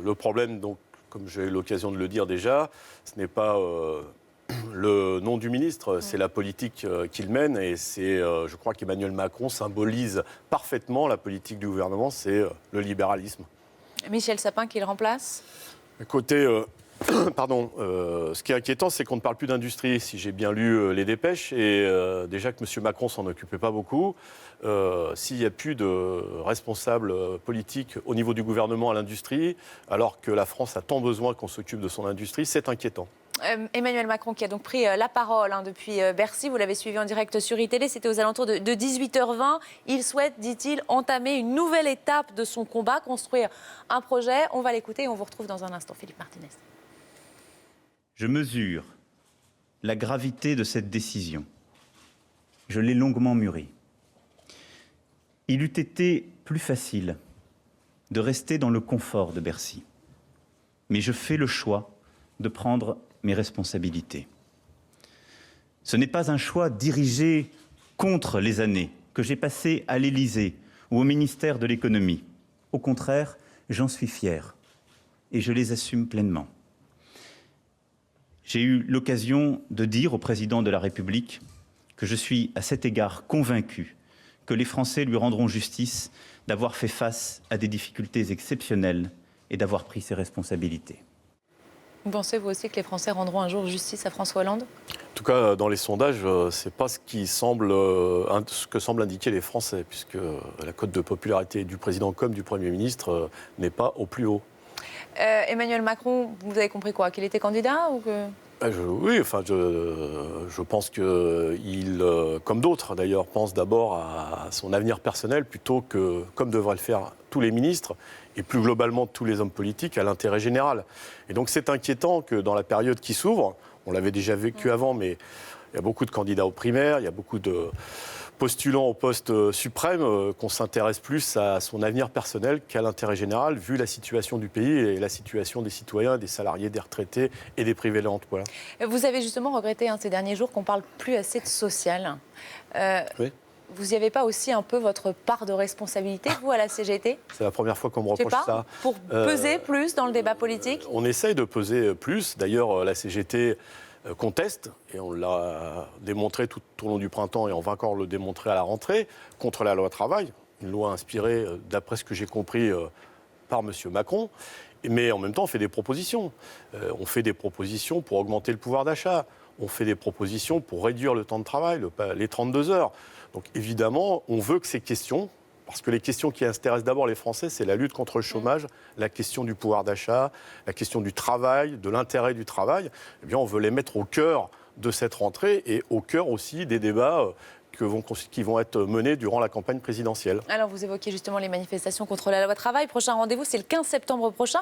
le problème, donc, comme j'ai eu l'occasion de le dire déjà, ce n'est pas le nom du ministre, c'est la politique qu'il mène. Et je crois qu'Emmanuel Macron symbolise parfaitement la politique du gouvernement, c'est le libéralisme. Michel Sapin qui le remplace ? Côté, ce qui est inquiétant, c'est qu'on ne parle plus d'industrie, si j'ai bien lu les dépêches, et déjà que M. Macron s'en occupait pas beaucoup. S'il n'y a plus de responsables politiques au niveau du gouvernement à l'industrie, alors que la France a tant besoin qu'on s'occupe de son industrie, c'est inquiétant. Emmanuel Macron qui a donc pris la parole depuis Bercy, vous l'avez suivi en direct sur iTélé, c'était aux alentours de 18h20. Il souhaite, dit-il, entamer une nouvelle étape de son combat, construire un projet. On va l'écouter et on vous retrouve dans un instant. Philippe Martinez. Je mesure la gravité de cette décision. Je l'ai longuement mûrie. Il eût été plus facile de rester dans le confort de Bercy. Mais je fais le choix de prendre mes responsabilités. Ce n'est pas un choix dirigé contre les années que j'ai passées à l'Élysée ou au ministère de l'économie. Au contraire, j'en suis fier et je les assume pleinement. J'ai eu l'occasion de dire au président de la République que je suis à cet égard convaincu que les Français lui rendront justice d'avoir fait face à des difficultés exceptionnelles et d'avoir pris ses responsabilités. Vous pensez, vous aussi, que les Français rendront un jour justice à François Hollande ? En tout cas, dans les sondages, ce n'est pas ce que semblent indiquer les Français, puisque la cote de popularité du président comme du Premier ministre n'est pas au plus haut. Emmanuel Macron, vous avez compris quoi ? Qu'il était candidat ou que... Oui, je pense qu'il, comme d'autres d'ailleurs, pense d'abord à son avenir personnel plutôt que, comme devraient le faire tous les ministres et plus globalement tous les hommes politiques, à l'intérêt général. Et donc c'est inquiétant que dans la période qui s'ouvre, on l'avait déjà vécu avant, mais il y a beaucoup de candidats aux primaires, il y a beaucoup de postulants au poste suprême, qu'on s'intéresse plus à son avenir personnel qu'à l'intérêt général, vu la situation du pays et la situation des citoyens, des salariés, des retraités et des privés de l'emploi. Vous avez justement regretté ces derniers jours qu'on ne parle plus assez de social. Oui. Vous n'y avez pas aussi un peu votre part de responsabilité, vous, à la CGT ? C'est la première fois qu'on me reproche ça. Pour peser plus dans le débat politique ? On essaye de peser plus. D'ailleurs, la CGT conteste, et on l'a démontré tout au long du printemps, et on va encore le démontrer à la rentrée, contre la loi travail, une loi inspirée, d'après ce que j'ai compris, par M. Macron. Mais en même temps, on fait des propositions. On fait des propositions pour augmenter le pouvoir d'achat. On fait des propositions pour réduire le temps de travail, les 32 heures. Donc évidemment, on veut que ces questions, parce que les questions qui intéressent d'abord les Français, c'est la lutte contre le chômage, la question du pouvoir d'achat, la question du travail, de l'intérêt du travail. Eh bien, on veut les mettre au cœur de cette rentrée et au cœur aussi des débats qui vont être menés durant la campagne présidentielle. Alors, vous évoquiez justement les manifestations contre la loi travail. Prochain rendez-vous, c'est le 15 septembre prochain.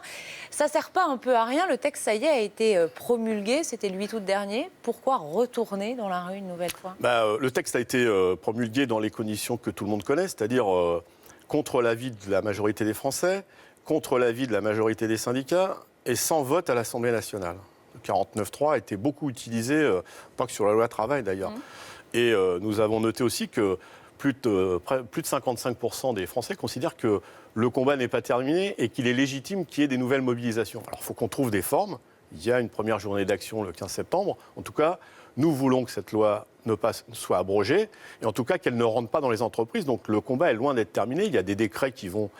Ça ne sert pas un peu à rien. Le texte, ça y est, a été promulgué. C'était le 8 août dernier. Pourquoi retourner dans la rue une nouvelle fois ? Le texte a été promulgué dans les conditions que tout le monde connaît, c'est-à-dire contre l'avis de la majorité des Français, contre l'avis de la majorité des syndicats et sans vote à l'Assemblée nationale. Le 49.3 a été beaucoup utilisé, pas que sur la loi travail d'ailleurs. Et nous avons noté aussi que plus de 55% des Français considèrent que le combat n'est pas terminé et qu'il est légitime qu'il y ait des nouvelles mobilisations. Alors il faut qu'on trouve des formes. Il y a une première journée d'action le 15 septembre. En tout cas, nous voulons que cette loi soit abrogée et en tout cas qu'elle ne rentre pas dans les entreprises. Donc le combat est loin d'être terminé. Il y a des décrets qui vont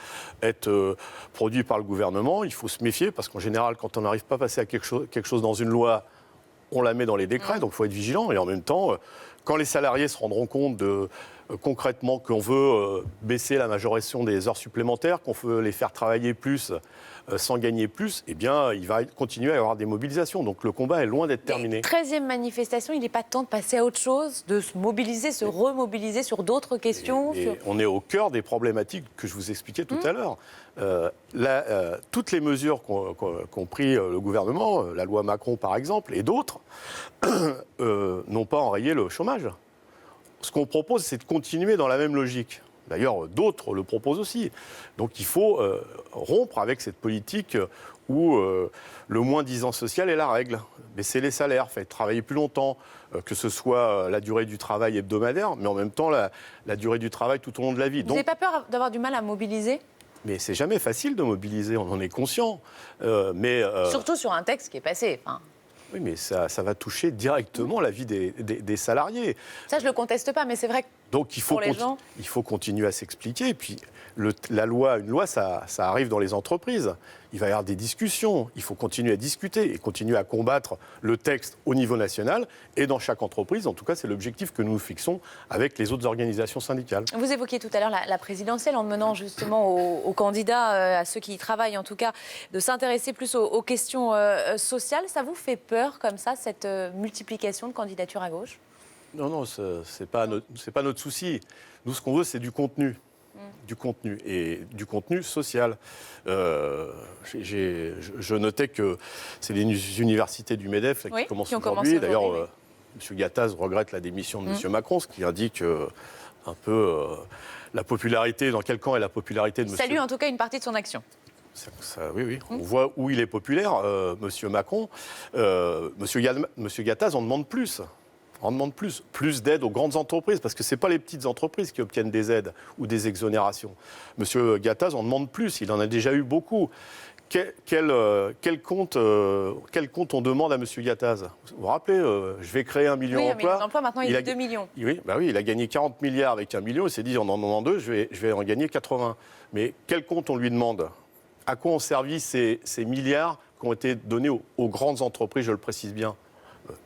être produits par le gouvernement. Il faut se méfier parce qu'en général, quand on n'arrive pas à passer à quelque chose dans une loi, on la met dans les décrets. Donc il faut être vigilant. Et en même temps, quand les salariés se rendront compte concrètement qu'on veut baisser la majoration des heures supplémentaires, qu'on veut les faire travailler plus sans gagner plus, eh bien, il va continuer à y avoir des mobilisations. Donc le combat est loin d'être terminé. 13e manifestation, il n'est pas temps de passer à autre chose, de se mobiliser, se remobiliser sur d'autres questions On est au cœur des problématiques que je vous expliquais tout à l'heure. Toutes les mesures qu'ont pris le gouvernement, la loi Macron par exemple, et d'autres, n'ont pas enrayé le chômage. Ce qu'on propose, c'est de continuer dans la même logique. D'ailleurs, d'autres le proposent aussi. Donc il faut rompre avec cette politique où le moins-disant social est la règle. Baisser les salaires, faire travailler plus longtemps, que ce soit la durée du travail hebdomadaire, mais en même temps la durée du travail tout au long de la vie. Vous n'avez pas peur d'avoir du mal à mobiliser ? Mais c'est jamais facile de mobiliser, on en est conscient. Surtout sur un texte qui est passé. Enfin, oui, mais ça va toucher directement la vie des salariés. ça, je ne le conteste pas, mais c'est vrai que Donc il faut continuer à s'expliquer. Et puis une loi, ça arrive dans les entreprises. Il va y avoir des discussions. Il faut continuer à discuter et continuer à combattre le texte au niveau national et dans chaque entreprise. En tout cas, c'est l'objectif que nous nous fixons avec les autres organisations syndicales. vous évoquiez tout à l'heure la présidentielle en demandant justement aux candidats, à ceux qui y travaillent en tout cas, de s'intéresser plus aux questions sociales. Ça vous fait peur comme ça, cette multiplication de candidatures à gauche ? Non, c'est pas notre souci. Nous, ce qu'on veut, c'est du contenu. Du contenu, et du contenu social. Je notais que c'est les universités du MEDEF là, qui commencent aujourd'hui. D'ailleurs, M. Gattaz regrette la démission de M. Macron, ce qui indique un peu la popularité, dans quel camp est la popularité de M. Salue en tout cas une partie de son action. Oui, on voit où il est populaire, M. Macron. M. Gattaz en demande plus. On demande plus d'aide aux grandes entreprises, parce que ce n'est pas les petites entreprises qui obtiennent des aides ou des exonérations. Monsieur Gattaz en demande plus, il en a déjà eu beaucoup. Quel compte on demande à Monsieur Gattaz ? Vous vous rappelez, je vais créer 1 million d'emplois. Maintenant, il a 2 millions. Oui, il a gagné 40 milliards avec 1 million, il s'est dit, en demandant 2, je vais en gagner 80. Mais quel compte on lui demande ? À quoi ont servi ces milliards qui ont été donnés aux grandes entreprises, je le précise bien ?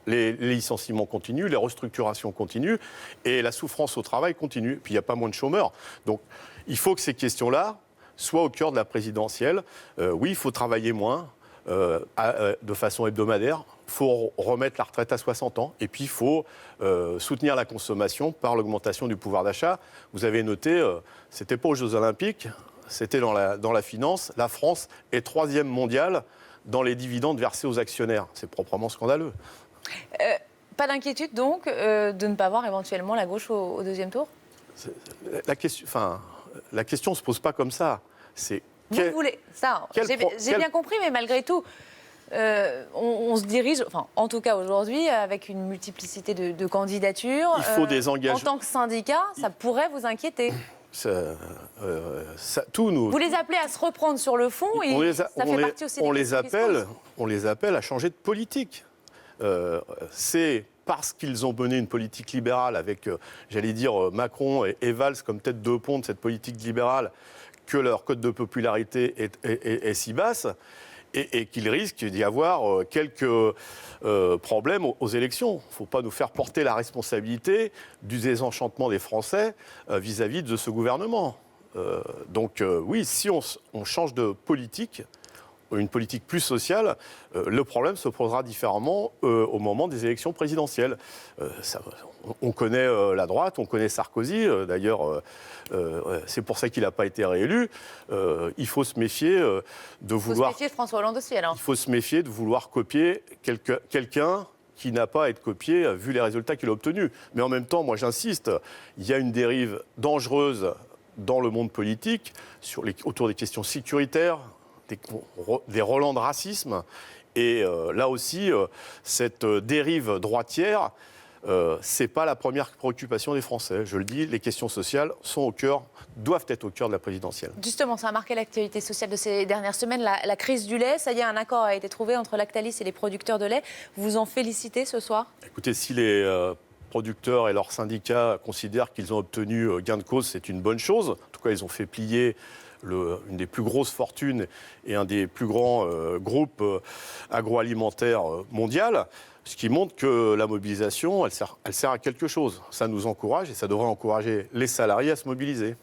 Les licenciements continuent, les restructurations continuent et la souffrance au travail continue. Puis il n'y a pas moins de chômeurs. Donc il faut que ces questions-là soient au cœur de la présidentielle. Oui, il faut travailler moins de façon hebdomadaire. Il faut remettre la retraite à 60 ans. Et puis il faut soutenir la consommation par l'augmentation du pouvoir d'achat. Vous avez noté, ce n'était pas aux Jeux Olympiques, c'était dans la finance. La France est 3e mondiale dans les dividendes versés aux actionnaires. C'est proprement scandaleux. Pas d'inquiétude donc de ne pas voir éventuellement la gauche au deuxième tour ? La question ne se pose pas comme ça. Vous voulez ça, j'ai bien compris, mais malgré tout, on se dirige, en tout cas aujourd'hui, avec une multiplicité de candidatures. Il faut des engagements. En tant que syndicat, ça pourrait vous inquiéter. Vous les appelez à se reprendre sur le fond et ça fait partie aussi des questions qui se posent. On les appelle à changer de politique. C'est parce qu'ils ont mené une politique libérale avec, j'allais dire, Macron et Valls comme tête de pont de cette politique libérale que leur cote de popularité est si basse et qu'il risque d'y avoir quelques problèmes aux élections. Il ne faut pas nous faire porter la responsabilité du désenchantement des Français vis-à-vis de ce gouvernement. Donc oui, si on change de politique, une politique plus sociale, le problème se posera différemment au moment des élections présidentielles. On connaît la droite, on connaît Sarkozy, d'ailleurs c'est pour ça qu'il n'a pas été réélu. Il faut se méfier de vouloir... Il faut se méfier de François Hollande aussi alors. Il faut se méfier de vouloir copier quelqu'un qui n'a pas à être copié vu les résultats qu'il a obtenus. Mais en même temps, moi j'insiste, il y a une dérive dangereuse dans le monde politique autour des questions sécuritaires, des relents de racisme. Et là aussi, cette dérive droitière, ce n'est pas la première préoccupation des Français. Je le dis, les questions sociales doivent être au cœur de la présidentielle. Justement, ça a marqué l'actualité sociale de ces dernières semaines, la crise du lait. Ça y est, un accord a été trouvé entre Lactalis et les producteurs de lait. Vous vous en félicitez ce soir ? Écoutez, si les producteurs et leurs syndicats considèrent qu'ils ont obtenu gain de cause, c'est une bonne chose. En tout cas, ils ont fait plier une des plus grosses fortunes et un des plus grands groupes agroalimentaires mondiaux, ce qui montre que la mobilisation, elle sert à quelque chose. Ça nous encourage et ça devrait encourager les salariés à se mobiliser.